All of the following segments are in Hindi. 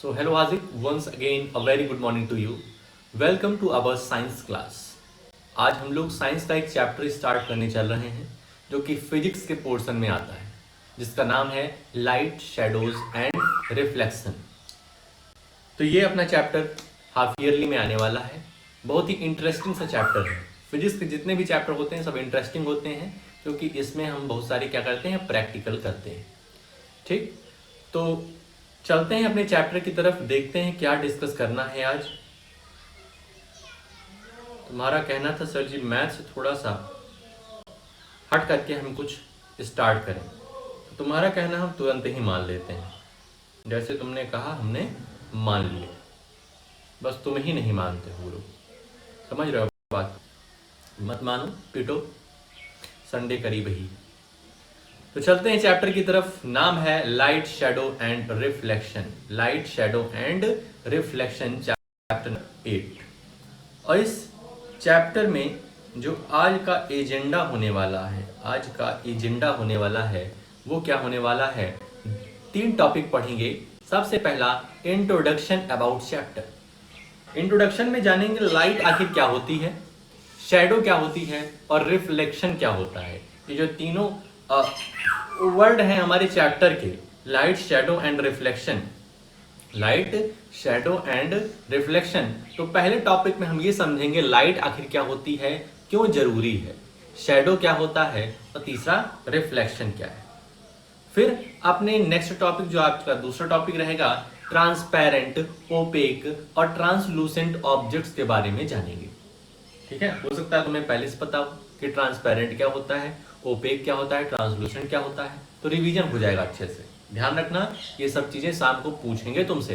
So hello Hazik, once again a very good morning to you. Welcome to our science class. आज हम लोग साइंस का एक चैप्टर स्टार्ट करने चल रहे हैं जो कि फिजिक्स के पोर्शन में आता है, जिसका नाम है लाइट, शैडोज एंड रिफ्लेक्शन। तो ये अपना चैप्टर हाफ ईयरली में आने वाला है। बहुत ही इंटरेस्टिंग सा चैप्टर है। फिजिक्स के जितने भी चैप्टर होते हैं सब इंटरेस्टिंग होते हैं, क्योंकि इसमें हम बहुत सारे क्या करते हैं, प्रैक्टिकल करते हैं। ठीक, तो चलते हैं अपने चैप्टर की तरफ, देखते हैं क्या डिस्कस करना है आज। तुम्हारा कहना था सर जी मैथ से थोड़ा सा हट करके हम कुछ स्टार्ट करें, तो तुम्हारा कहना हम तुरंत ही मान लेते हैं। जैसे तुमने कहा हमने मान लिए, बस तुम ही नहीं मानते हो लोग। समझ रहे हो बात? मत मानो, पीटो, संडे करीब ही। तो चलते हैं चैप्टर की तरफ। नाम है light, shadow and reflection. Light, shadow and reflection, chapter 8। और इस चैप्टर में जो आज का एजेंडा होने वाला है, आज का एजेंडा होने वाला है वो क्या होने वाला है? 3 टॉपिक पढ़ेंगे। सबसे पहला इंट्रोडक्शन अबाउट चैप्टर। इंट्रोडक्शन में जानेंगे लाइट आखिर क्या होती है, शैडो क्या होती है और रिफ्लेक्शन क्या होता है। ये जो तीनों वर्ड हैं हमारे चैप्टर के, light, shadow and reflection. Light, shadow and reflection. तो पहले टॉपिक में हम ये समझेंगे लाइट आखिर क्या होती है, क्यों जरूरी है, शैडो क्या होता है और तीसरा रिफ्लेक्शन क्या है। फिर अपने नेक्स्ट टॉपिक जो आपका दूसरा टॉपिक रहेगा, ट्रांसपेरेंट, ओपेक और ट्रांसलूसेंट ऑब्जेक्ट्स के बारे में जानेंगे। ठीक है, हो सकता है तुम्हें पहले से पता हो कि ट्रांसपेरेंट क्या होता है, ओपेक क्या होता है, ट्रांसलूसेंट क्या होता है, तो रिवीजन हो जाएगा अच्छे से। ध्यान रखना, ये सब चीजें शाम को पूछेंगे तुमसे,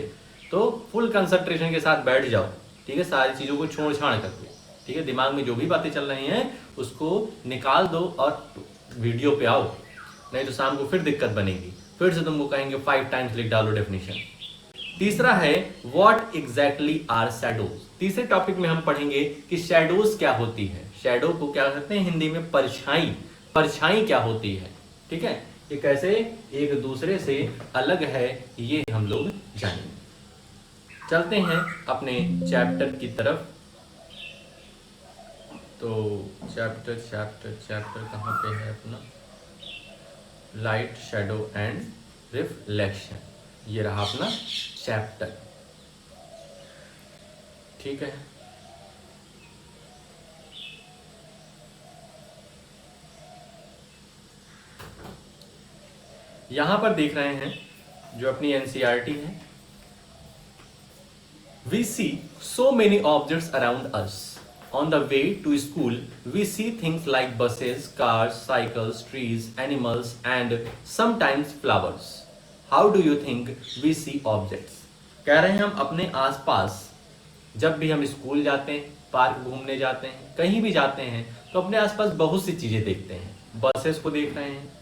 तो फुल कंसंट्रेशन के साथ बैठ जाओ। ठीक है, सारी चीजों को छोड़ छाड़ करके, ठीक है, दिमाग में जो भी बातें चल रही हैं उसको निकाल दो और वीडियो पे आओ, नहीं तो शाम को फिर दिक्कत बनेगी। फिर से तुमको कहेंगे 5 टाइम्स लिख डालो डेफिनेशन। तीसरा है व्हाट एग्जैक्टली आर शैडोज। तीसरे टॉपिक में हम पढ़ेंगे कि शैडोज क्या होती है। शैडो को क्या कहते हैं हिंदी में? परछाई। परछाई क्या होती है, ठीक है, ये कैसे एक दूसरे से अलग है, ये हम लोग जानेंगे। चलते हैं अपने चैप्टर की तरफ। तो चैप्टर चैप्टर चैप्टर कहाँ पे है अपना? लाइट, शैडो एंड रिफ्लेक्शन, ये रहा अपना चैप्टर। ठीक है, यहां पर देख रहे हैं जो अपनी एनसीईआरटी है। We see so many objects around us on the way to school. We see things like buses, cars, cycles, trees, animals and sometimes flowers. How do you think we see objects? कह रहे हैं हम अपने आसपास जब भी हम स्कूल जाते हैं, पार्क घूमने जाते हैं, कहीं भी जाते हैं, तो अपने आसपास बहुत सी चीजें देखते हैं। बसेस को देख रहे हैं,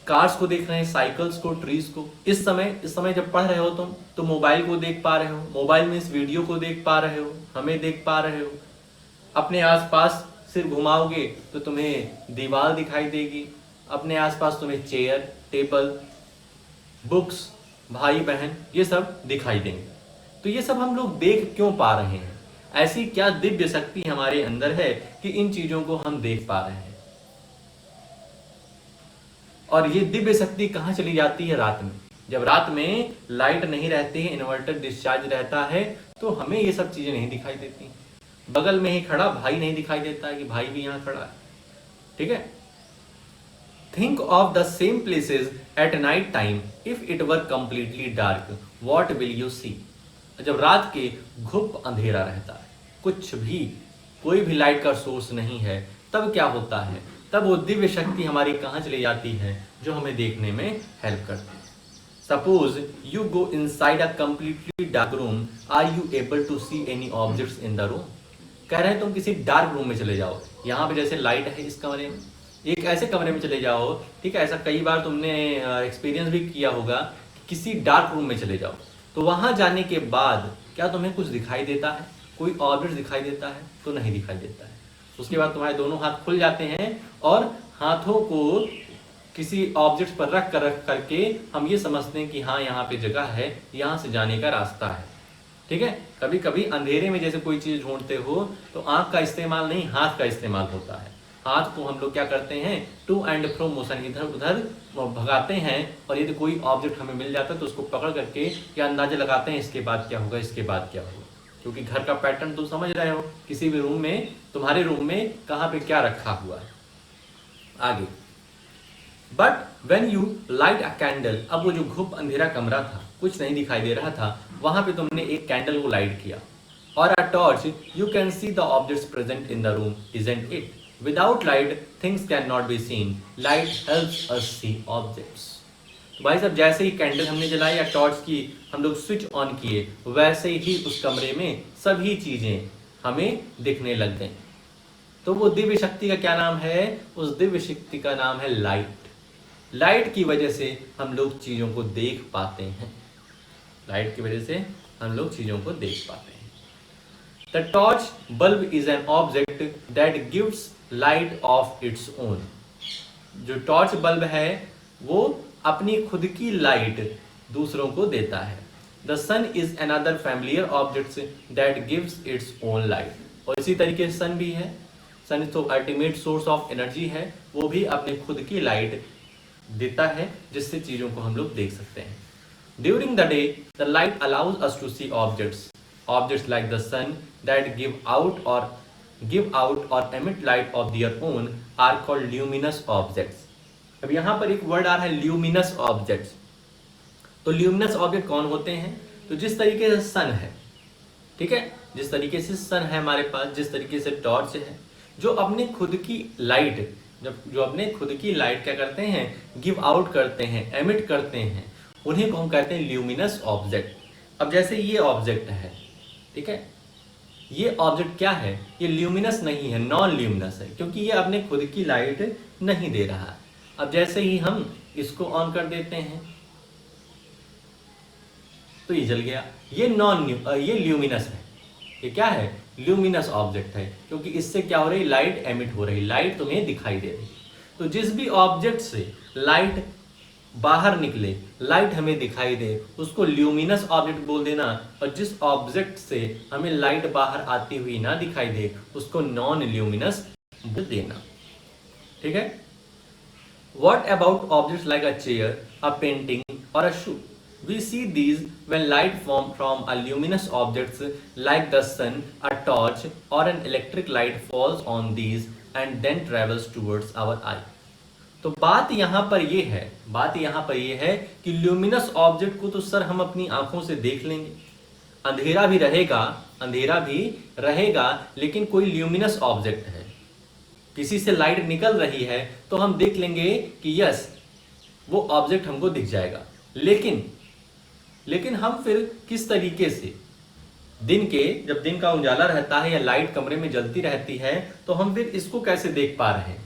कार्स को देख रहे हैं, साइकिल्स को, ट्रीज को। इस समय जब पढ़ रहे हो तुम, तो मोबाइल को देख पा रहे हो, मोबाइल में इस वीडियो को देख पा रहे हो, हमें देख पा रहे हो। अपने आसपास सिर घुमाओगे तो तुम्हें दीवार दिखाई देगी, अपने आसपास तुम्हें चेयर, टेबल, बुक्स, भाई बहन, ये सब दिखाई देंगे। तो ये सब हम लोग देख क्यों पा रहे हैं? ऐसी क्या दिव्य शक्ति हमारे अंदर है कि इन चीजों को हम देख पा रहे हैं? और ये दिव्य शक्ति कहां चली जाती है? रात में। जब रात में लाइट नहीं रहती है, इन्वर्टर डिस्चार्ज रहता है, तो हमें ये सब चीजें नहीं दिखाई देती। बगल में ही खड़ा भाई नहीं दिखाई देता है कि भाई भी यहां खड़ा है। ठीक है, think of the same places at night time if it were completely dark, what will you see? जब रात के घुप अंधेरा रहता है, कुछ भी, कोई भी लाइट का सोर्स नहीं है, तब क्या होता है? तब वो दिव्य शक्ति हमारी कहाँ चली जाती है जो हमें देखने में हेल्प करती है। Suppose you go inside a completely dark room, are you able to see any objects in the room? कह रहे हैं तुम किसी डार्क रूम में चले जाओ, यहाँ पे जैसे लाइट है इस कमरे में, एक ऐसे कमरे में चले जाओ, ठीक है, ऐसा कई बार तुमने एक्सपीरियंस भी किया होगा, किसी डार्क रूम में चले जाओ, तो वहां जाने के बाद क्या तुम्हें कुछ दिखाई देता है? कोई ऑब्जेक्ट दिखाई देता है? तो नहीं दिखाई देता है। उसके बाद तुम्हारे दोनों हाथ खुल जाते हैं और हाथों को किसी ऑब्जेक्ट पर रख करके हम ये समझते हैं कि हाँ यहाँ पे जगह है, यहाँ से जाने का रास्ता है। ठीक है, कभी कभी अंधेरे में जैसे कोई चीज ढूंढते हो तो आंख का इस्तेमाल नहीं, हाथ का इस्तेमाल होता है। हाथ को हम लोग क्या करते हैं, टू एंड फ्रो मोशन, इधर उधर भगाते हैं, और यदि कोई ऑब्जेक्ट हमें मिल जाता है तो उसको पकड़ करके या अंदाजा लगाते हैं इसके बाद क्या होगा, इसके बाद क्या होगा। क्योंकि घर का पैटर्न तुम समझ रहे हो, किसी भी रूम में, तुम्हारे रूम में कहाँ पे क्या रखा हुआ है। आगे, but when you light a candle, अब वो जो घुप अंधेरा कमरा था, कुछ नहीं दिखाई दे रहा था, वहां पे तुमने एक कैंडल को लाइट किया, और a torch, you can see the objects present in the room, isn't it? Without light things can not be seen, light helps us see objects. तो भाई साहब, जैसे ही कैंडल हमने जलाई या टॉर्च की हम लोग स्विच ऑन किए, वैसे ही उस कमरे में सभी चीजें हमें दिखने लग गई। तो वो दिव्य शक्ति का क्या नाम है? उस दिव्य शक्ति का नाम है लाइट। लाइट की वजह से हम लोग चीजों को देख पाते हैं, लाइट की वजह से हम लोग चीजों को देख पाते हैं। The torch bulb is an object that gives light of its own. जो टॉर्च बल्ब है वो अपनी खुद की लाइट दूसरों को देता है। The sun is another familiar object that gives its own light. और इसी तरीके से सन भी है, सन तो अल्टीमेट सोर्स ऑफ एनर्जी है, वो भी अपने खुद की लाइट देता है जिससे चीजों को हम लोग देख सकते हैं। During the day the light allows us to see objects like the sun that give out और emit light of their own are called luminous objects. अब यहाँ पर एक वर्ड आ रहा है ल्यूमिनस ऑब्जेक्ट्स। तो ल्यूमिनस ऑब्जेक्ट कौन होते हैं? तो जिस तरीके से सन है, ठीक है, जिस तरीके से सन है हमारे पास, जिस तरीके से टॉर्च है, जो अपने खुद की लाइट जो अपने खुद की लाइट क्या करते हैं, गिव आउट करते हैं, एमिट करते हैं, उन्हीं को हम कहते हैं ल्यूमिनस ऑब्जेक्ट। अब जैसे ये ऑब्जेक्ट है, ठीक है, ये ऑब्जेक्ट क्या है? ये ल्यूमिनस नहीं है, नॉन ल्यूमिनस है, क्योंकि ये अपने खुद की लाइट नहीं दे रहा है। अब जैसे ही हम इसको ऑन कर देते हैं तो ये जल गया, ये ये ल्यूमिनस है। ये क्या है? ल्यूमिनस ऑब्जेक्ट है, क्योंकि इससे क्या हो रही है, लाइट एमिट हो रही, लाइट तुम्हें दिखाई दे रही। तो जिस भी ऑब्जेक्ट से लाइट बाहर निकले, लाइट हमें दिखाई दे, उसको ल्यूमिनस ऑब्जेक्ट बोल देना, और जिस ऑब्जेक्ट से हमें लाइट बाहर आती हुई ना दिखाई दे, उसको नॉन ल्यूमिनस बोल देना। ठीक है। What about objects like a chair, a painting, or a shoe? We see these when light from a luminous objects like the sun, a torch, or an electric light falls on these and then travels towards our eye. तो बात यहाँ पर ये है कि ल्यूमिनस ऑब्जेक्ट को तो सर हम अपनी आंखों से देख लेंगे, अंधेरा भी रहेगा, लेकिन कोई ल्यूमिनस ऑब्जेक्ट है, किसी से लाइट निकल रही है तो हम देख लेंगे कि यस वो ऑब्जेक्ट हमको दिख जाएगा। लेकिन हम फिर किस तरीके से जब दिन का उजाला रहता है या लाइट कमरे में जलती रहती है तो हम फिर इसको कैसे देख पा रहे हैं?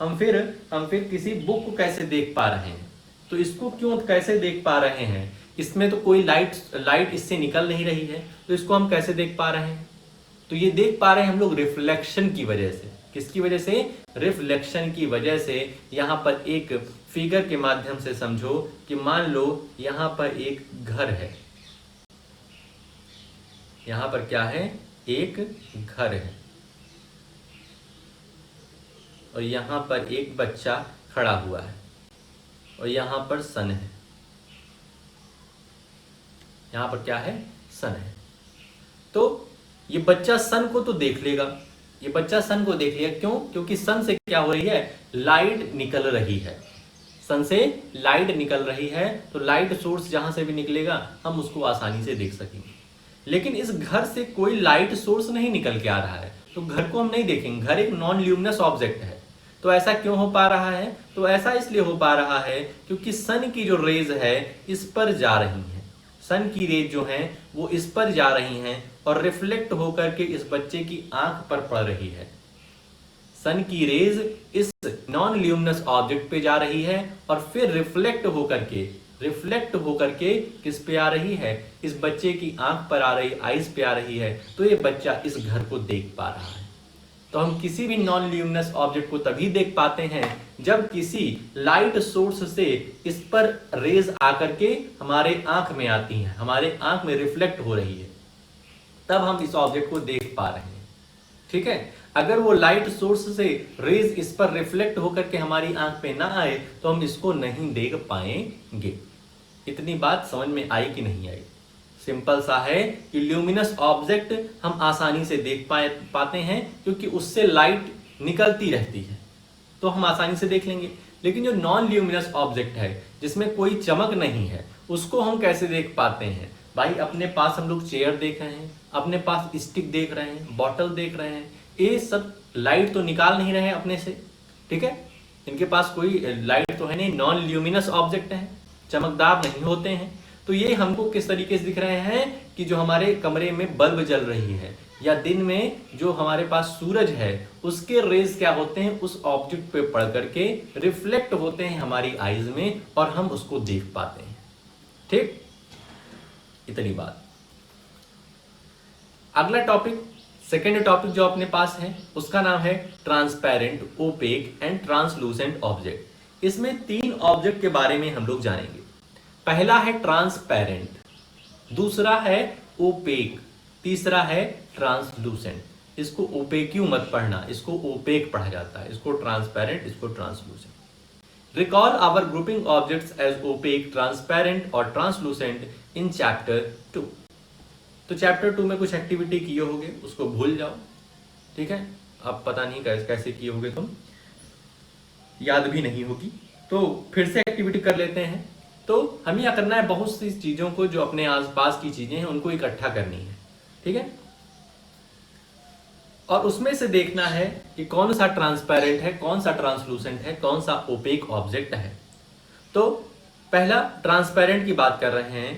हम फिर किसी बुक को कैसे देख पा रहे हैं? तो इसको क्यों कैसे देख पा रहे हैं? इसमें तो कोई लाइट इससे निकल नहीं रही है, तो इसको हम कैसे देख पा रहे हैं? तो ये देख पा रहे हैं हम लोग रिफ्लेक्शन की वजह से। किसकी वजह से? रिफ्लेक्शन की वजह से। यहाँ पर एक फिगर के माध्यम से समझो कि मान लो यहाँ पर एक घर है, यहाँ पर क्या है? एक घर है, और यहाँ पर एक बच्चा खड़ा हुआ है, और यहाँ पर सन है, यहाँ पर क्या है? सन है। तो ये बच्चा सन को तो देख लेगा, क्यों? क्योंकि सन से क्या हो रही है? लाइट निकल रही है, तो लाइट सोर्स जहां से भी निकलेगा हम उसको आसानी से देख सकेंगे। लेकिन इस घर से कोई लाइट सोर्स नहीं निकल के आ रहा है, तो घर को हम नहीं देखेंगे। घर एक नॉन ल्यूमिनस ऑब्जेक्ट है। तो ऐसा क्यों हो पा रहा है? तो ऐसा इसलिए हो पा रहा है क्योंकि सन की जो रेज है इस पर जा रही है, सन की रेज जो है वो इस पर जा रही हैं और रिफ्लेक्ट होकर के इस बच्चे की आंख पर पड़ रही है। सन की रेज इस नॉन ल्यूमिनस ऑब्जेक्ट पे जा रही है और फिर रिफ्लेक्ट होकर के किस पे आ रही है? इस बच्चे की आंख पर आ रही, आईज पे आ रही है। तो ये बच्चा इस घर को देख पा रहा है। तो हम किसी भी नॉन ल्यूमिनस ऑब्जेक्ट को तभी देख पाते हैं जब किसी लाइट सोर्स से इस पर रेज आकर के हमारे आंख में आती हैं, हमारे आंख में रिफ्लेक्ट हो रही है, तब हम इस ऑब्जेक्ट को देख पा रहे हैं। ठीक है, अगर वो लाइट सोर्स से रेज इस पर रिफ्लेक्ट होकर के हमारी आंख पे ना आए तो हम इसको नहीं देख पाएंगे। इतनी बात समझ में आई कि नहीं आई? सिंपल सा है कि ल्यूमिनस ऑब्जेक्ट हम आसानी से देख पाते हैं क्योंकि उससे लाइट निकलती रहती है, तो हम आसानी से देख लेंगे। लेकिन जो नॉन ल्यूमिनस ऑब्जेक्ट है, जिसमें कोई चमक नहीं है, उसको हम कैसे देख पाते हैं? भाई अपने पास हम लोग चेयर देख रहे हैं, अपने पास स्टिक देख रहे हैं, बॉटल देख रहे हैं, ये सब लाइट तो निकाल नहीं रहे हैं अपने से। ठीक है, इनके पास कोई लाइट तो है नहीं, नॉन ल्यूमिनस ऑब्जेक्ट है, चमकदार नहीं होते हैं। तो ये हमको किस तरीके से दिख रहे हैं कि जो हमारे कमरे में बल्ब जल रही है या दिन में जो हमारे पास सूरज है उसके रेज क्या होते हैं, उस ऑब्जेक्ट पे पड़ करके रिफ्लेक्ट होते हैं हमारी आईज में और हम उसको देख पाते हैं। ठीक, इतनी बात। अगला टॉपिक, सेकेंड टॉपिक जो अपने पास है उसका नाम है transparent, opaque and translucent object. इसमें 3 ऑब्जेक्ट के बारे में हम लोग जानेंगे। पहला है ट्रांसपेरेंट, दूसरा है ओपेक, तीसरा है ट्रांसलूसेंट। इसको ओपेक क्यों मत पढ़ना, इसको ओपेक पढ़ा जाता है, इसको ट्रांसपेरेंट, इसको translucent. Recall our grouping objects as opaque, transparent और ट्रांसलूसेंट इन चैप्टर 2। तो चैप्टर 2 में कुछ एक्टिविटी किए होगे, उसको भूल जाओ। ठीक है, अब पता नहीं कैसे किए होगे, तुम याद भी नहीं होगी, तो फिर से एक्टिविटी कर लेते हैं। तो हमें क्या करना है, बहुत सी चीजों को, जो अपने आसपास की चीजें हैं उनको इकट्ठा करनी है। ठीक है, और उसमें से देखना है कि कौन सा ट्रांसपेरेंट है, कौन सा ट्रांसलूसेंट है, कौन सा ओपेक ऑब्जेक्ट है। तो पहला ट्रांसपेरेंट की बात कर रहे हैं,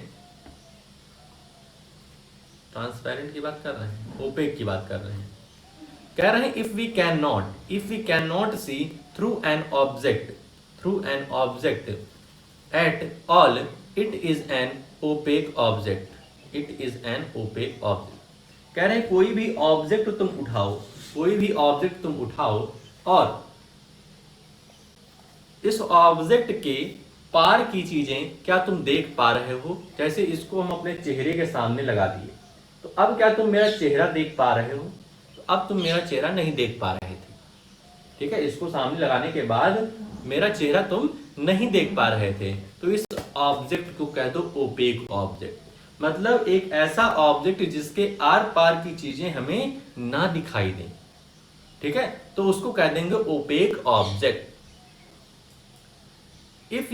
ट्रांसपेरेंट की बात कर रहे हैं, ओपेक की बात कर रहे हैं। कह रहे हैं if we can not see through an object at all, it is an opaque object. कह रहे हैं कोई भी ऑब्जेक्ट तुम उठाओ और इस ऑब्जेक्ट के पार की चीजें क्या तुम देख पा रहे हो? जैसे इसको हम अपने चेहरे के सामने लगा दिए, तो अब क्या तुम मेरा चेहरा देख पा रहे हो? तो अब तुम मेरा चेहरा नहीं देख पा रहे थे। ठीक है, इसको सामने लगाने के बाद मेरा चेहरा तुम नहीं देख पा रहे थे, तो इस ऑब्जेक्ट को कह दो ओपेक ऑब्जेक्ट। मतलब एक ऐसा ऑब्जेक्ट जिसके आर पार की चीजें हमें ना दिखाई दें। ठीक है, तो उसको कह देंगे opaque object. If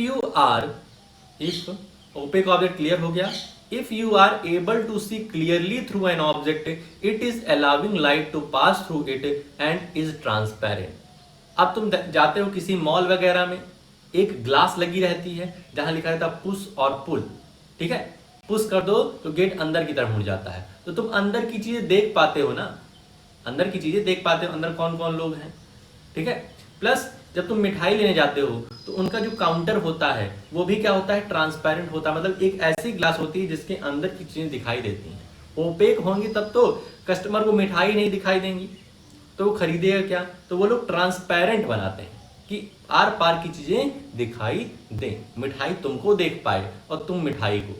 opaque object clear हो गया। If you are able to see clearly through an object, it is allowing light to pass through it and is transparent. अब तुम जाते हो किसी मॉल वगैरह में, एक ग्लास लगी रहती है जहां लिखा रहता है पुश और पुल। ठीक है, पुश कर दो तो गेट अंदर की तरफ मुड़ जाता है, तो तुम अंदर की चीजें देख पाते हो ना, अंदर की चीजें देख पाते हो, अंदर कौन कौन लोग हैं। ठीक है, प्लस जब तुम मिठाई लेने जाते हो तो उनका जो काउंटर होता है वो भी क्या होता है, ट्रांसपेरेंट होता है। मतलब एक ऐसी ग्लास होती है जिसके अंदर की चीजें दिखाई देती हैं। ओपेक होंगी तब तो कस्टमर को मिठाई नहीं दिखाई देंगी, तो वो खरीदेगा क्या? तो वो लोग ट्रांसपेरेंट बनाते हैं कि आर पार की चीजें दिखाई दें, मिठाई तुमको देख पाए और तुम मिठाई को।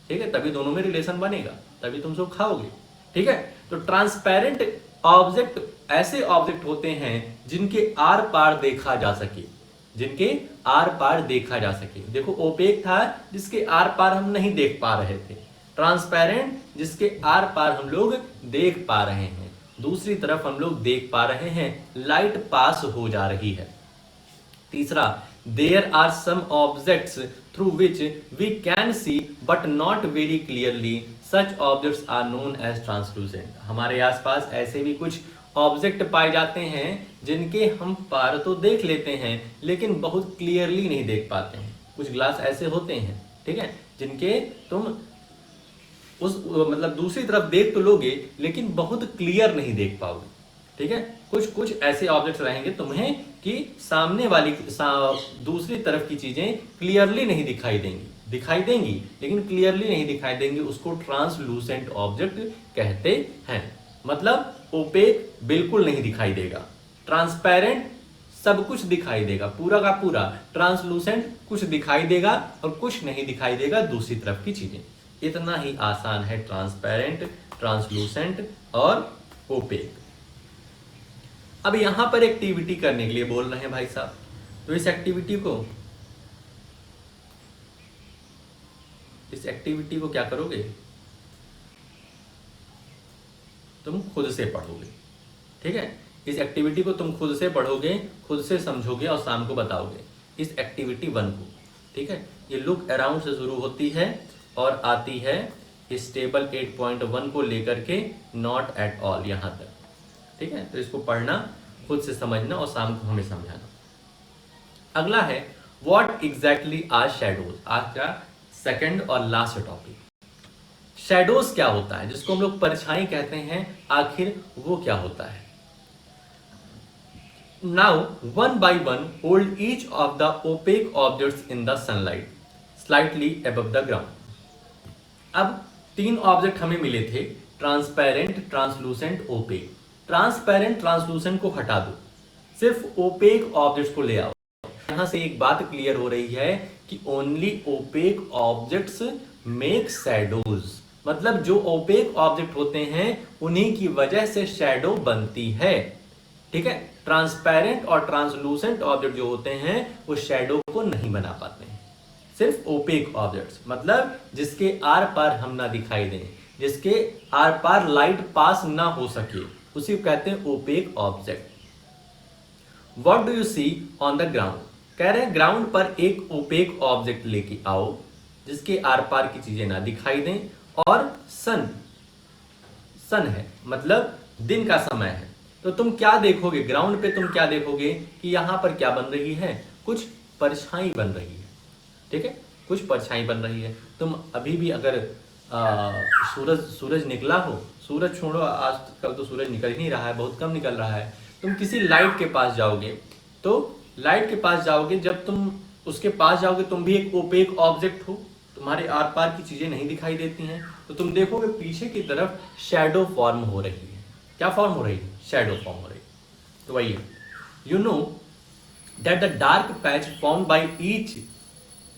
ठीक है, तभी दोनों में रिलेशन बनेगा, तभी तुम सब खाओगे। ठीक है, तो ट्रांसपेरेंट ऑब्जेक्ट ऐसे ऑब्जेक्ट होते हैं जिनके आर पार देखा जा सके, देखो ओपेक था जिसके आर पार हम नहीं देख पा रहे थे, ट्रांसपेरेंट जिसके आर पार हम लोग देख पा रहे हैं, दूसरी तरफ हम लोग देख पा रहे हैं, लाइट पास हो जा रही है। तीसरा, there are some objects through which we can see but not very clearly, such objects are known as translucent. हमारे आसपास ऐसे भी कुछ ऑब्जेक्ट पाए जाते हैं जिनके हम पार तो देख लेते हैं लेकिन बहुत क्लियरली नहीं देख पाते हैं। कुछ ग्लास ऐसे होते हैं, ठीक है, जिनके तुम मतलब दूसरी तरफ देख तो लोगे लेकिन बहुत क्लियर नहीं देख पाओगे। ठीक है, कुछ ऐसे ऑब्जेक्ट्स रहेंगे तुम्हें कि सामने वाली दूसरी तरफ की चीजें क्लियरली नहीं दिखाई देंगी लेकिन क्लियरली नहीं दिखाई देंगी, उसको ट्रांसलूसेंट ऑब्जेक्ट कहते हैं। मतलब ओपेक बिल्कुल नहीं दिखाई देगा, ट्रांसपेरेंट सब कुछ दिखाई देगा, पूरा का पूरा। ट्रांसलूसेंट, कुछ दिखाई देगा और कुछ नहीं दिखाई देगा दूसरी तरफ की चीजें। इतना ही आसान है ट्रांसपेरेंट, ट्रांसलूसेंट और ओपेक। अब यहां पर एक्टिविटी करने के लिए बोल रहे हैं भाई साहब, तो इस एक्टिविटी को क्या करोगे, तुम खुद से पढ़ोगे। ठीक है, इस एक्टिविटी को तुम खुद से पढ़ोगे, खुद से समझोगे और शाम को बताओगे इस एक्टिविटी 1 को। ठीक है, ये लुक अराउंड से शुरू होती है और आती है इस टेबल 8.1 को लेकर के नॉट एट ऑल यहां तक। ठीक है, तो इसको पढ़ना, खुद से समझना और शाम को हमें समझाना। अगला है व्हाट एग्जैक्टली आर शैडोज, आज का सेकंड और लास्ट टॉपिक। शैडोज क्या होता है, जिसको हम लोग परछाई कहते हैं, आखिर वो क्या होता है। Now one by one hold each of the opaque objects in the sunlight slightly above the ground. अब 3 ऑब्जेक्ट हमें मिले थे, transparent, translucent, opaque. Transparent, translucent को हटा दो, सिर्फ ओपेक ऑब्जेक्ट्स को ले आओ। यहां से एक बात क्लियर हो रही है कि only opaque objects make shadows, मतलब जो ओपेक ऑब्जेक्ट होते हैं उन्हीं की वजह से शैडो बनती है। ठीक है, ट्रांसपेरेंट और ट्रांसलूसेंट ऑब्जेक्ट जो होते हैं वो शैडो को नहीं बना पाते हैं। सिर्फ ओपेक ऑब्जेक्ट्स, मतलब जिसके आर पार हम ना दिखाई दें, जिसके आर पार लाइट पास ना हो सके, उसी को कहते हैं opaque object. What do you see on the ground, कह रहे हैं ग्राउंड पर एक ओपेक ऑब्जेक्ट लेके आओ जिसके आर पार की चीजें ना दिखाई दें, और सन है, मतलब दिन का समय है। तो तुम क्या देखोगे ग्राउंड पे, तुम क्या देखोगे कि यहां पर क्या बन रही है, कुछ परछाई बन रही है। ठीक है, कुछ परछाई बन रही है। तुम अभी भी अगर सूरज निकला हो, सूरज छोड़ो, आज कल तो सूरज निकल ही नहीं रहा है, बहुत कम निकल रहा है। तुम किसी लाइट के पास जाओगे, तो लाइट के पास जाओगे, जब तुम उसके पास जाओगे तुम भी एक ओपेक ऑब्जेक्ट हो, तुम्हारे आर पार की चीजें नहीं दिखाई देती हैं, तो तुम देखोगे पीछे की तरफ शैडो फॉर्म हो रही है। क्या फॉर्म हो रही है, शैडो फॉर्म हो रही है। तो वही है, you know that the dark patch form by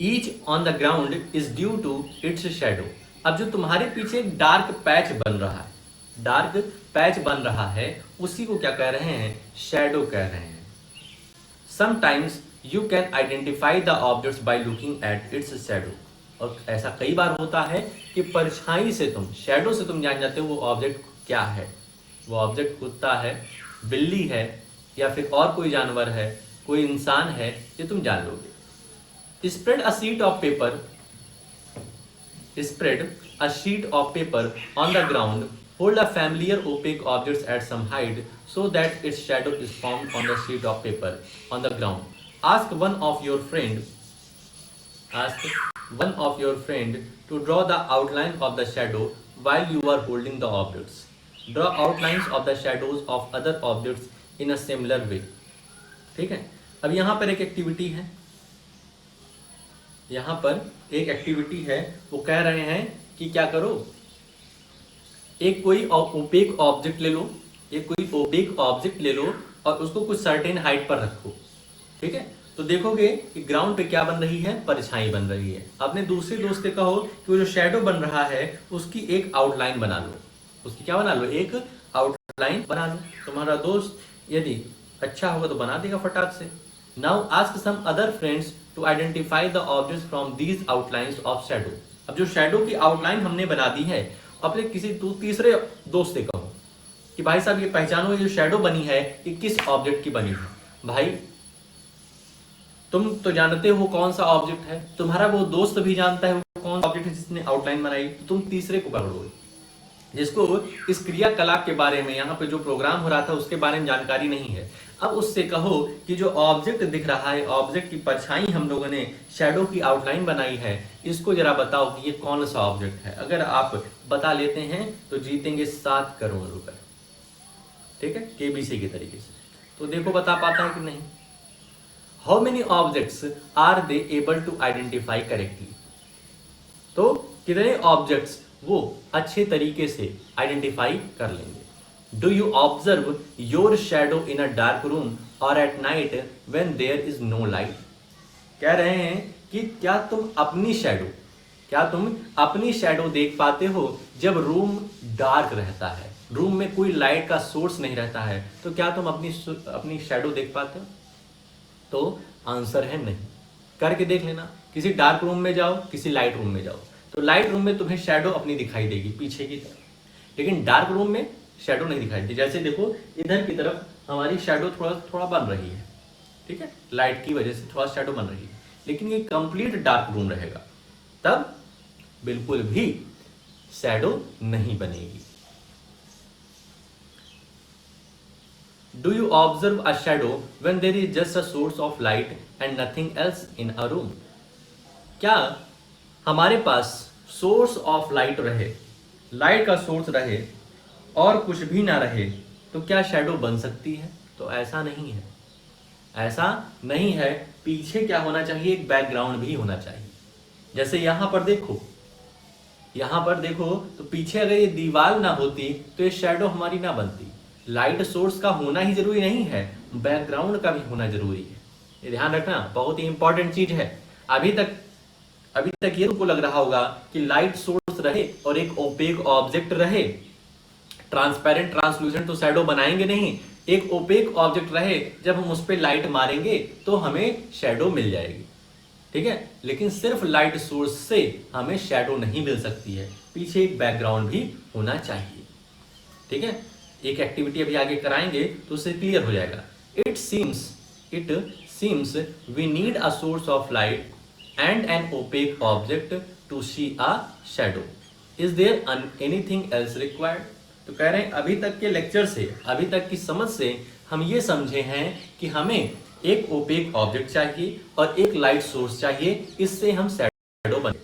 each on the ground is due to its shadow. अब जो तुम्हारे पीछे एक डार्क पैच बन रहा है, डार्क पैच बन रहा है, उसी को क्या कह रहे हैं, शैडो कह रहे हैं। Sometimes you can identify the objects by looking at its shadow. और ऐसा कई बार होता है कि परछाई से तुम, शैडो से तुम जान जाते हो वो ऑब्जेक्ट क्या है। वो ऑब्जेक्ट कुत्ता है, बिल्ली है, या फिर और कोई जानवर है, कोई इंसान है, ये तुम जान लोगे। Spread a sheet of paper on the ground, hold a familiar opaque objects at some height so that its shadow is formed on the sheet of paper on the ground. Ask one of your friend to draw the outline of the shadow while you are holding the objects. Draw outlines of the shadows of other objects in a similar way. ठीक है, अब यहाँ पर एक एक्टिविटी है, यहाँ पर एक एक्टिविटी है, वो कह रहे हैं कि क्या करो, एक कोई ओपेक ऑब्जेक्ट ले लो, एक कोई ओपेक ऑब्जेक्ट ले लो और उसको कुछ सर्टेन हाइट पर रखो। ठीक है, तो देखोगे कि ग्राउंड पे क्या बन रही है, परछाई बन रही है। अपने दूसरे दोस्त से कहो कि वो जो शैडो बन रहा है उसकी एक आउटलाइन बना लो, उसकी क्या बना लो, एक आउटलाइन बना लो। तुम्हारा दोस्त यदि अच्छा होगा तो बना देगा फटाक से। Now ask some other friends to identify the objects from these outlines of shadow. अब जो शैडो की आउटलाइन हमने बना दी है, अपने किसी तीसरे दोस्त से कहो कि भाई साहब ये पहचानो, ये जो शैडो बनी है ये किस ऑब्जेक्ट की बनी है। भाई तुम तो जानते हो कौन सा ऑब्जेक्ट है, तुम्हारा वो दोस्त भी जानता है वो कौन सा ऑब्जेक्ट है जिसने आउटलाइन बनाई, तो तुम तीसरे को पकड़ोगे जिसको इस क्रियाकलाप के बारे में, यहाँ पे जो प्रोग्राम हो रहा था उसके बारे में जानकारी नहीं है। अब उससे कहो कि जो ऑब्जेक्ट दिख रहा है, ऑब्जेक्ट की परछाई हम लोगों ने शैडो की आउटलाइन बनाई है, इसको जरा बताओ कि ये कौन सा ऑब्जेक्ट है। अगर आप बता लेते हैं तो जीतेंगे 7 करोड़ रुपए। ठीक है, केबीसी के तरीके से। तो देखो बता पाता है कि नहीं। How many objects are they able to identify correctly, तो कितने ऑब्जेक्ट्स वो अच्छे तरीके से आइडेंटिफाई कर लेंगे। Do you observe your shadow in a dark room और at night when there is no light. कह रहे हैं कि क्या तुम अपनी शैडो देख पाते हो जब रूम डार्क रहता है, रूम में कोई लाइट का सोर्स नहीं रहता है, तो क्या तुम अपनी शैडो देख पाते हो? तो आंसर है नहीं। करके देख लेना, किसी डार्क रूम में जाओ, किसी लाइट रूम में जाओ, तो लाइट रूम में तुम्हें शैडो अपनी दिखाई देगी पीछे की तरफ, लेकिन डार्क रूम में शैडो नहीं दिखाई देती। जैसे देखो इधर की तरफ हमारी शैडो थोड़ा थोड़ा बन रही है, ठीक है, लाइट की वजह से थोड़ा शैडो बन रही है, लेकिन ये कंप्लीट डार्क रूम रहेगा तब बिल्कुल भी शैडो नहीं बनेगी। Do you observe a shadow when there is just a source of light and nothing else in a room? क्या हमारे पास सोर्स ऑफ लाइट रहे, लाइट का सोर्स रहे और कुछ भी ना रहे, तो क्या शैडो बन सकती है? तो ऐसा नहीं है, ऐसा नहीं है। पीछे क्या होना चाहिए? एक बैकग्राउंड भी होना चाहिए। जैसे यहां पर देखो तो पीछे अगर ये दीवार ना होती तो ये शैडो हमारी ना बनती। लाइट सोर्स का होना ही जरूरी नहीं है, बैकग्राउंड का भी होना जरूरी है। ये ध्यान रखना, बहुत ही इंपॉर्टेंट चीज है। अभी तक ये तुमको लग रहा होगा कि लाइट सोर्स रहे और एक ओपेक ऑब्जेक्ट रहे, ट्रांसपेरेंट ट्रांसलूसेंट तो शैडो बनाएंगे नहीं, एक ओपेक ऑब्जेक्ट रहे, जब हम उस पर लाइट मारेंगे तो हमें शैडो मिल जाएगी, ठीक है। लेकिन सिर्फ लाइट सोर्स से हमें शैडो नहीं मिल सकती है, पीछे एक बैकग्राउंड भी होना चाहिए, ठीक है। एक एक्टिविटी अभी आगे कराएंगे तो उससे क्लियर हो जाएगा। It seems we need a source of light and an opaque object to see a shadow. Is there anything else required? तो कह रहे हैं अभी तक के लेक्चर से, अभी तक की समझ से हम ये समझे हैं कि हमें एक ओपेक ऑब्जेक्ट चाहिए और एक लाइट सोर्स चाहिए, इससे हम शैडो बने।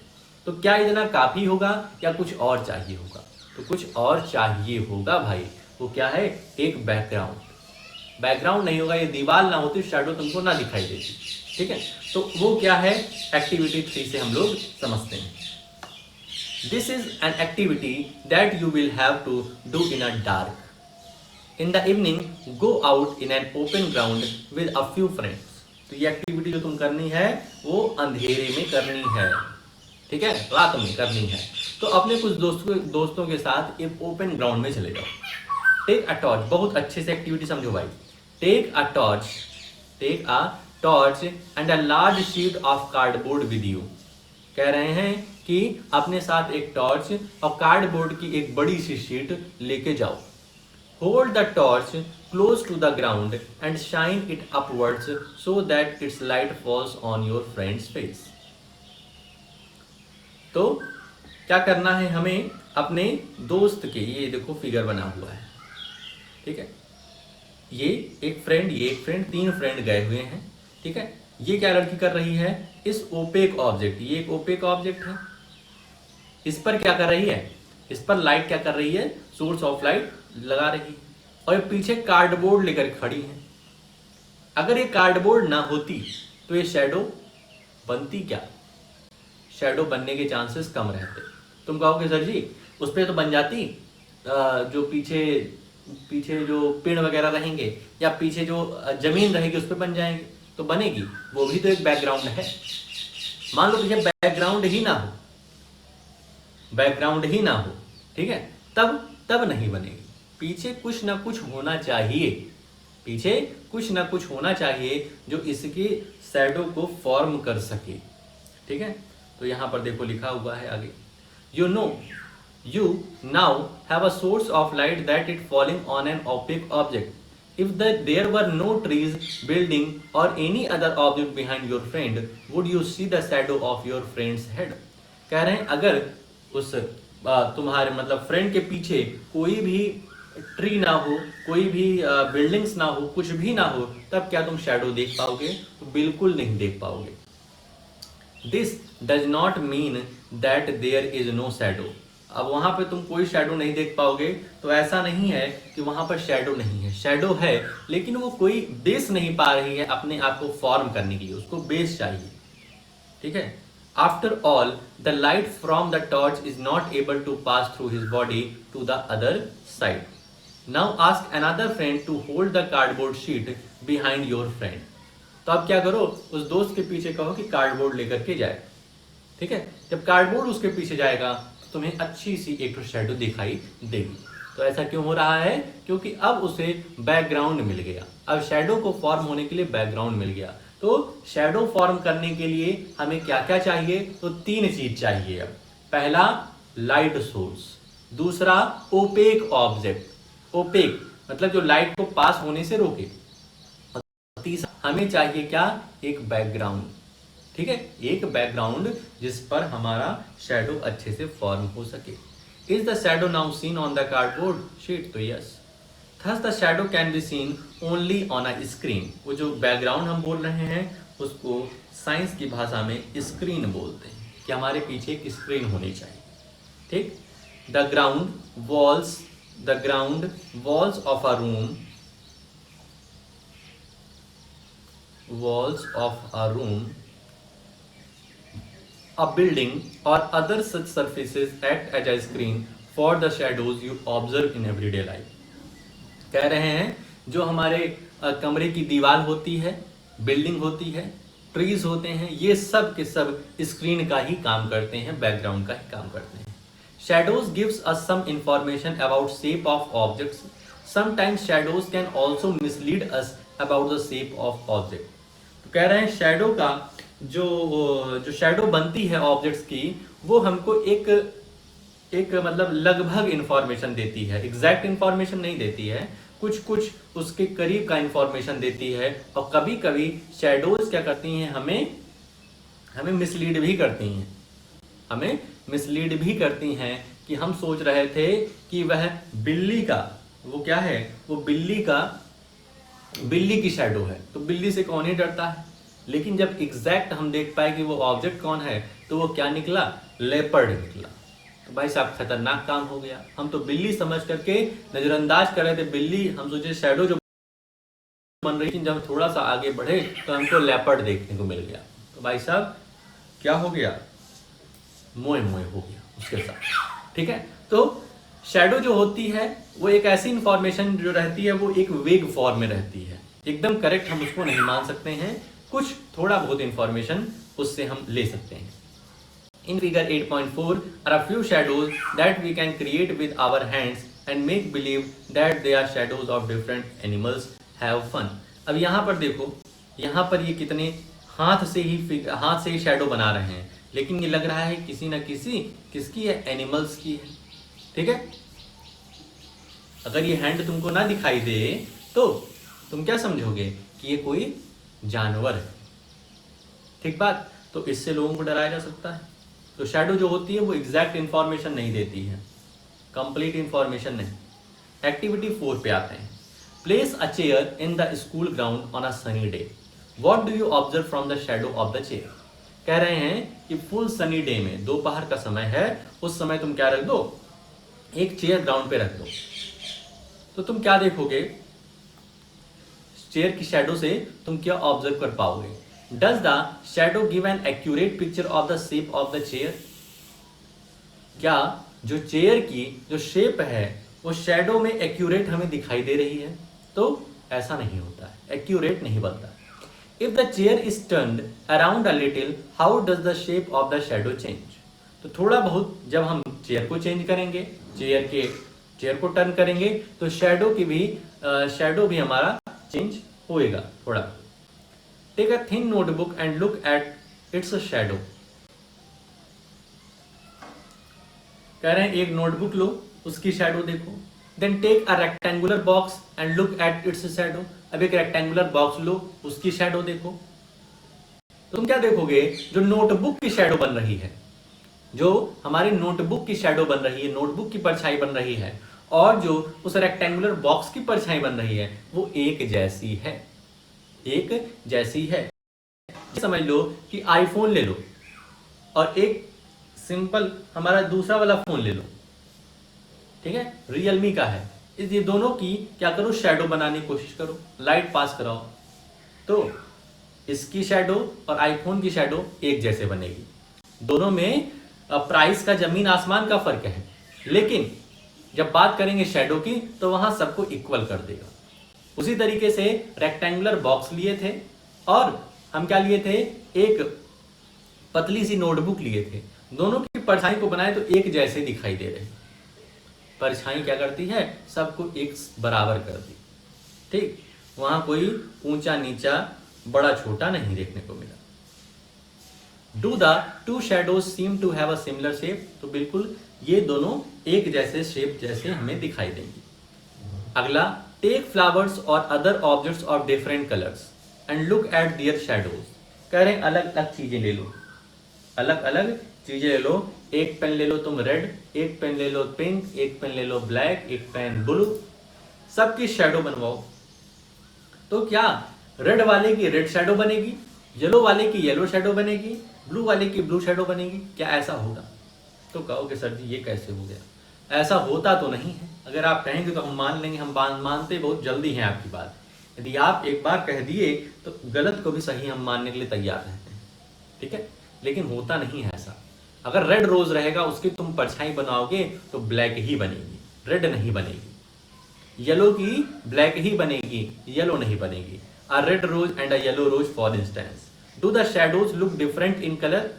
तो क्या इतना काफी होगा या कुछ और चाहिए होगा? तो कुछ और चाहिए होगा भाई। वो क्या है? एक बैकग्राउंड नहीं होगा, ये दीवार ना होती शैडो तुमको ना दिखाई देती, ठीक है। तो वो क्या है? एक्टिविटी 3 से हम लोग समझते हैं। This is an activity that you will have to do in a dark. In the evening go out in an open ground with a few friends. तो ये एक्टिविटी जो तुम करनी है वो अंधेरे में करनी है, ठीक है, रात में करनी है। तो अपने कुछ दोस्तों के साथ एक ओपन ग्राउंड में चले जाओ। टेक अ टॉर्च, बहुत अच्छे से एक्टिविटी समझो भाई। Take a torch and a large sheet of cardboard with you. कह रहे हैं कि अपने साथ एक टॉर्च और कार्डबोर्ड की एक बड़ी सी शीट लेके जाओ। Hold the torch close to the ground and shine it upwards so that its light falls on your friends face. तो क्या करना है हमें? अपने दोस्त के, ये देखो फिगर बना हुआ है, ठीक है, ये एक फ्रेंड, 3 फ्रेंड गए हुए हैं, ठीक है। ये क्या लड़की कर रही है? इस ओपेक ऑब्जेक्ट, ये एक ओपेक ऑब्जेक्ट है, इस पर क्या कर रही है? इस पर लाइट क्या कर रही है? सोर्स ऑफ लाइट लगा रही है, और ये पीछे कार्डबोर्ड लेकर खड़ी है। अगर ये कार्डबोर्ड ना होती तो ये शैडो बनती क्या? शैडो बनने के चांसेस कम रहते। तुम कहोगे सर जी उस पर तो बन जाती, जो पीछे जो पेड़ वगैरह रहेंगे या पीछे जो जमीन रहेगी उस पर बन जाएंगे, तो बनेगी, वो भी तो एक बैकग्राउंड है। मान लो पीछे बैकग्राउंड ही ना हो, ठीक है, तब नहीं बनेगी। पीछे कुछ ना कुछ होना चाहिए, जो इसके शैडो को फॉर्म कर सके, ठीक है। तो यहां पर देखो लिखा हुआ है आगे, you now have a source of light that it falling on an opaque object. If there were no trees, building or any other object behind your friend, would you see the shadow of your friend's head? कह रहे हैं अगर उस तुम्हारे मतलब फ्रेंड के पीछे कोई भी ट्री ना हो, कोई भी बिल्डिंग्स ना हो, कुछ भी ना हो, तब क्या तुम शैडो देख पाओगे? तो बिल्कुल नहीं देख पाओगे। This does not mean that there is no shadow. अब वहां पे तुम कोई शैडो नहीं देख पाओगे, तो ऐसा नहीं है कि वहां पर शैडो नहीं है, शैडो है, लेकिन वो कोई बेस नहीं पा रही है अपने आप को फॉर्म करने के लिए, उसको बेस चाहिए, ठीक है। After all the light from the torch is not able to pass through his body to the other side. Now ask another friend to hold the cardboard sheet behind your friend. तो अब क्या करो, उस दोस्त के पीछे कहो कि कार्डबोर्ड लेकर के जाए। ठीक है, जब कार्डबोर्ड उसके पीछे जाएगा तो तुम्हें अच्छी सी एक शैडो दिखाई देगी। तो ऐसा क्यों हो रहा है? क्योंकि अब उसे बैकग्राउंड मिल गया। अब शैडो को फॉर्म होने के लिए बैकग्राउंड मिल गया। तो शैडो फॉर्म करने के लिए हमें क्या क्या चाहिए? तो 3 चीज चाहिए। अब पहला लाइट सोर्स, दूसरा ओपेक ऑब्जेक्ट, ओपेक मतलब जो लाइट को पास होने से रोके, तीसरा हमें चाहिए क्या? एक बैकग्राउंड। ठीक है, एक बैकग्राउंड जिस पर हमारा शैडो अच्छे से फॉर्म हो सके। Is the shadow now seen on the cardboard sheet? तो yes. Thus the shadow can be seen only on a screen. वो जो बैकग्राउंड हम बोल रहे हैं उसको साइंस की भाषा में स्क्रीन बोलते हैं, कि हमारे पीछे एक स्क्रीन होनी चाहिए। ठीक, the ground walls of a room, walls of a room, a building or other such surfaces act as a screen for the shadows you observe in everyday life। कह रहे हैं जो हमारे कमरे की दीवार होती है, बिल्डिंग होती है, ट्रीज होते हैं, ये सब के सब स्क्रीन का ही काम करते हैं, बैकग्राउंड का ही काम करते हैं। Shadows gives us some information about shape of objects. Sometimes shadows can also mislead us about the shape of object। तो कह रहे हैं शैडो का जो शैडो बनती है ऑब्जेक्ट्स की, वो हमको एक मतलब लगभग इंफॉर्मेशन देती है, एग्जैक्ट इंफॉर्मेशन नहीं देती है, कुछ उसके करीब का इंफॉर्मेशन देती है। और कभी कभी शैडोज क्या करती हैं, हमें मिसलीड भी करती हैं, हमें मिसलीड भी करती हैं कि हम सोच रहे थे कि वह बिल्ली का, वो क्या है, वो बिल्ली की शैडो है, तो बिल्ली से कौन ही डरता है। लेकिन जब एग्जैक्ट हम देख पाए कि वो ऑब्जेक्ट कौन है, तो वो क्या निकला? लेपर्ड निकला। तो भाई साहब खतरनाक काम हो गया। हम तो बिल्ली समझ करके नजरअंदाज कर रहे थे बिल्ली, हम सोचे शैडो जो बन रही थी, जब थोड़ा सा आगे बढ़े तो हमको लेपर्ड देखने को मिल गया। तो भाई साहब क्या हो गया? मोए हो गया उसके साथ। ठीक है, तो शैडो जो होती है वो एक ऐसी इंफॉर्मेशन जो रहती है, वो एक वेग फॉर्म में रहती है, एकदम करेक्ट हम उसको नहीं मान सकते हैं, कुछ थोड़ा बहुत इंफॉर्मेशन उससे हम ले सकते हैं। In figure 8.4 are a few shadows that we can create with our hands and make believe that they are shadows of different animals, have fun. अब यहाँ पर देखो, यहाँ पर ये कितने हाथ से ही शैडो बना रहे हैं, लेकिन ये लग रहा है किसी न किसकी है, एनिमल्स की है। ठीक है, अगर ये हैंड तुमको ना दिखाई दे तो तुम क्या समझोगे कि ये कोई जानवर है। ठीक बात, तो इससे लोगों को डराया जा सकता है। तो शैडो जो होती है वो एग्जैक्ट इंफॉर्मेशन नहीं देती है, कंप्लीट इंफॉर्मेशन नहीं। एक्टिविटी 4 पे आते हैं। Place a chair in the school ground on a sunny day, what do you observe from the shadow of the chair. कह रहे हैं कि फुल सनी डे में, दोपहर का समय है, उस समय तुम क्या रख दो, एक चेयर ग्राउंड पे रख दो, तो तुम क्या देखोगे? चेयर की शैडो से तुम क्या ऑब्जर्व कर पाओगे? Does the shadow give an accurate picture of the shape of the chair. क्या जो चेयर की जो शेप है वो शैडो में एक्यूरेट हमें दिखाई दे रही है? तो ऐसा नहीं होता है, एक्यूरेट नहीं बनता। If the chair is turned around a little, how does the shape of the shadow change. तो थोड़ा बहुत जब हम चेयर को चेंज करेंगे, चेयर को टर्न करेंगे, तो शैडो भी हमारा चेंज होएगा थोड़ा। Take a thin notebook and look at its shadow. कह रहे हैं एक नोटबुक लो, उसकी शैडो देखो। Then take a rectangular box and look at its shadow. अब एक रेक्टेंगुलर बॉक्स लो, उसकी शैडो देखो। तो तुम क्या देखोगे? जो नोटबुक की शैडो बन रही है, जो हमारी नोटबुक की शैडो बन रही है, नोटबुक की परछाई बन रही है, और जो उस रेक्टेंगुलर बॉक्स की परछाई बन रही है, वो एक जैसी है, एक जैसी है। समझ लो कि आईफोन ले लो और एक सिंपल हमारा दूसरा वाला फोन ले लो, ठीक है, रियलमी का है, ये दोनों की क्या करो? शैडो बनाने की कोशिश करो, लाइट पास कराओ, तो इसकी शैडो और आईफोन की शैडो एक जैसे बनेगी। दोनों में प्राइस का जमीन आसमान का फर्क है, लेकिन जब बात करेंगे शैडो की तो वहां सबको इक्वल कर देगा। उसी तरीके से रेक्टेंगुलर बॉक्स लिए थे और हम क्या लिए थे, एक पतली सी नोटबुक लिए थे। दोनों की परछाई को बनाए तो एक जैसे दिखाई दे रहे। परछाई क्या करती है, सबको एक बराबर कर दी। ठीक, वहां कोई ऊंचा नीचा बड़ा छोटा नहीं देखने को मिला। Do the two shadows seem to have a similar shape, तो बिल्कुल ये दोनों एक जैसे शेप जैसे हमें दिखाई देंगी। अगला, टेक फ्लावर्स और other objects of different colours and look at their shadows. कह रहे हैं अलग अलग चीजें ले लो, अलग अलग चीजें ले लो। एक पेन ले लो तुम रेड, एक पेन ले लो पिंक, एक पेन ले लो ब्लैक, एक पेन ब्लू, सबकी शेडो बनवाओ। तो क्या रेड वाले की रेड शेडो बनेगी, येलो वाले की येलो शेडो बनेगी, ब्लू वाले की ब्लू शेडो बनेगी? क्या ऐसा होगा? तो कहोगे सर जी ये कैसे हो गया? ऐसा होता तो नहीं है। अगर आप कहेंगे तो हम मान लेंगे, हम मानते बहुत जल्दी हैं आपकी बात। यदि आप एक बार कह दिए तो गलत को भी सही हम मानने के लिए तैयार रहते हैं, ठीक है। लेकिन होता नहीं है ऐसा। अगर रेड रोज रहेगा उसकी तुम परछाई बनाओगे तो ब्लैक ही बनेगी, रेड नहीं बनेगी। येलो की ब्लैक ही बनेगी, येलो नहीं बनेगी। A red rose and a yellow rose for instance. Do the shadows look different in colour?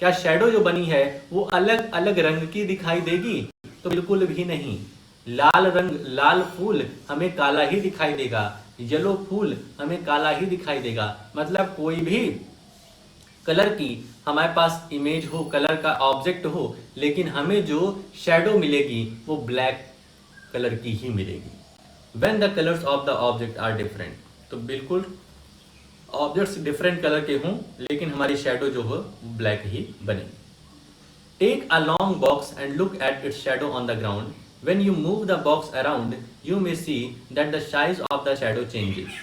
क्या शेडो जो बनी है वो अलग अलग रंग की दिखाई देगी? तो बिल्कुल भी नहीं। लाल रंग, लाल फूल हमें काला ही दिखाई देगा, येलो फूल हमें काला ही दिखाई देगा। मतलब कोई भी कलर की हमारे पास इमेज हो, कलर का ऑब्जेक्ट हो, लेकिन हमें जो शेडो मिलेगी वो ब्लैक कलर की ही मिलेगी। When the colors of the object are different, तो बिल्कुल ऑब्जेक्ट्स डिफरेंट कलर के हों लेकिन हमारी शेडो जो हो ब्लैक ही बनेगी। Take a long box and look at its shadow on the ground. When you move the box around, you may see that the size of the shadow changes.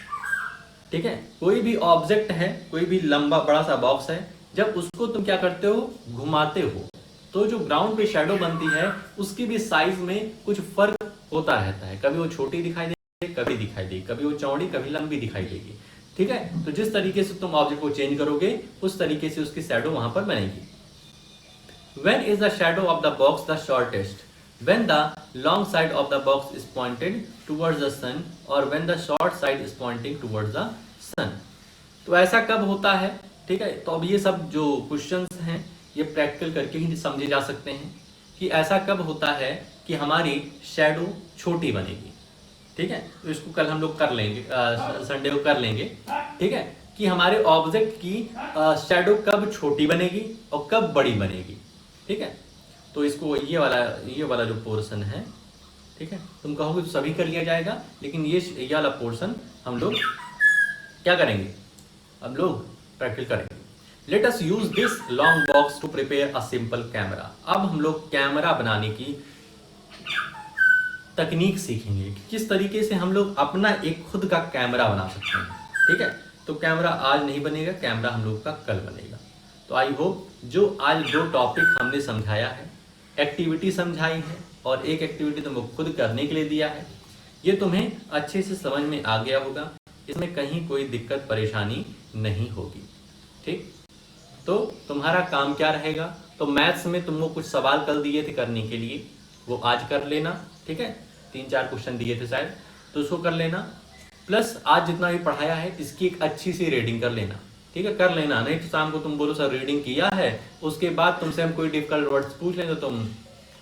ठीक है, कोई भी ऑब्जेक्ट है, कोई भी लंबा बड़ा सा बॉक्स है, जब उसको तुम क्या करते हो, घुमाते हो, तो जो ग्राउंड पे शेडो बनती है उसकी भी साइज में कुछ फर्क होता रहता है। कभी वो छोटी दिखाई देगी, कभी दिखाई देगी, कभी वो चौड़ी, कभी लंबी दिखाई देगी। ठीक है, तो जिस तरीके से तुम ऑब्जेक्ट को चेंज करोगे उस तरीके से उसकी शेडो वहां पर बनेगी। When is the shadow of the box the shortest? When the long side of the box is pointed towards the sun or when the short side is pointing towards the sun. तो ऐसा कब होता है? ठीक है, तो अब ये सब जो क्वेश्चंस हैं ये प्रैक्टिकल करके ही समझे जा सकते हैं कि ऐसा कब होता है कि हमारी शेडो छोटी बनेगी। ठीक है, तो इसको कल हम लोग कर लेंगे, संडे को कर लेंगे। ठीक है, कि हमारे ऑब्जेक्ट की शेडो कब छोटी बनेगी और कब बड़ी बनेगी। ठीक है, तो इसको ये वाला जो पोर्शन है, ठीक है, तुम कहोगे तो सभी कर लिया जाएगा, लेकिन ये वाला पोर्शन हम लोग क्या करेंगे, हम लोग प्रैक्टिस करेंगे। Let us use this long box to prepare a simple camera. अब हम लोग कैमरा बनाने की तकनीक सीखेंगे कि किस तरीके से हम लोग अपना एक खुद का कैमरा बना सकते हैं। ठीक है, तो कैमरा आज नहीं बनेगा, कैमरा हम लोग का कल बनेगा। तो आई होप जो आज दो टॉपिक हमने समझाया है, एक्टिविटी समझाई है और एक एक्टिविटी तुमको खुद करने के लिए दिया है, ये तुम्हें अच्छे से समझ में आ गया होगा। इसमें कहीं कोई दिक्कत परेशानी नहीं होगी। ठीक, तो तुम्हारा काम क्या रहेगा, तो मैथ्स में तुमको कुछ सवाल कल दिए थे करने के लिए, वो आज कर लेना। ठीक है, 3-4 क्वेश्चन दिए थे शायद, तो उसको कर लेना। प्लस आज जितना भी पढ़ाया है इसकी एक अच्छी सी रीडिंग कर लेना। ठीक है, कर लेना, नहीं तो शाम को तुम बोलो सर रीडिंग किया है, उसके बाद तुमसे हम कोई डिफिकल्ट वर्ड्स पूछ लें तो तुम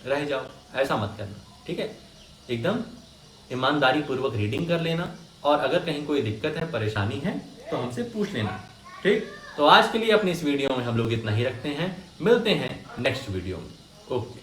रह जाओ। ऐसा मत करना। ठीक है, एकदम ईमानदारी पूर्वक रीडिंग कर लेना और अगर कहीं कोई दिक्कत है, परेशानी है तो हमसे पूछ लेना। ठीक, तो आज के लिए अपनी इस वीडियो में हम लोग इतना ही रखते हैं, मिलते हैं नेक्स्ट वीडियो में। ओके।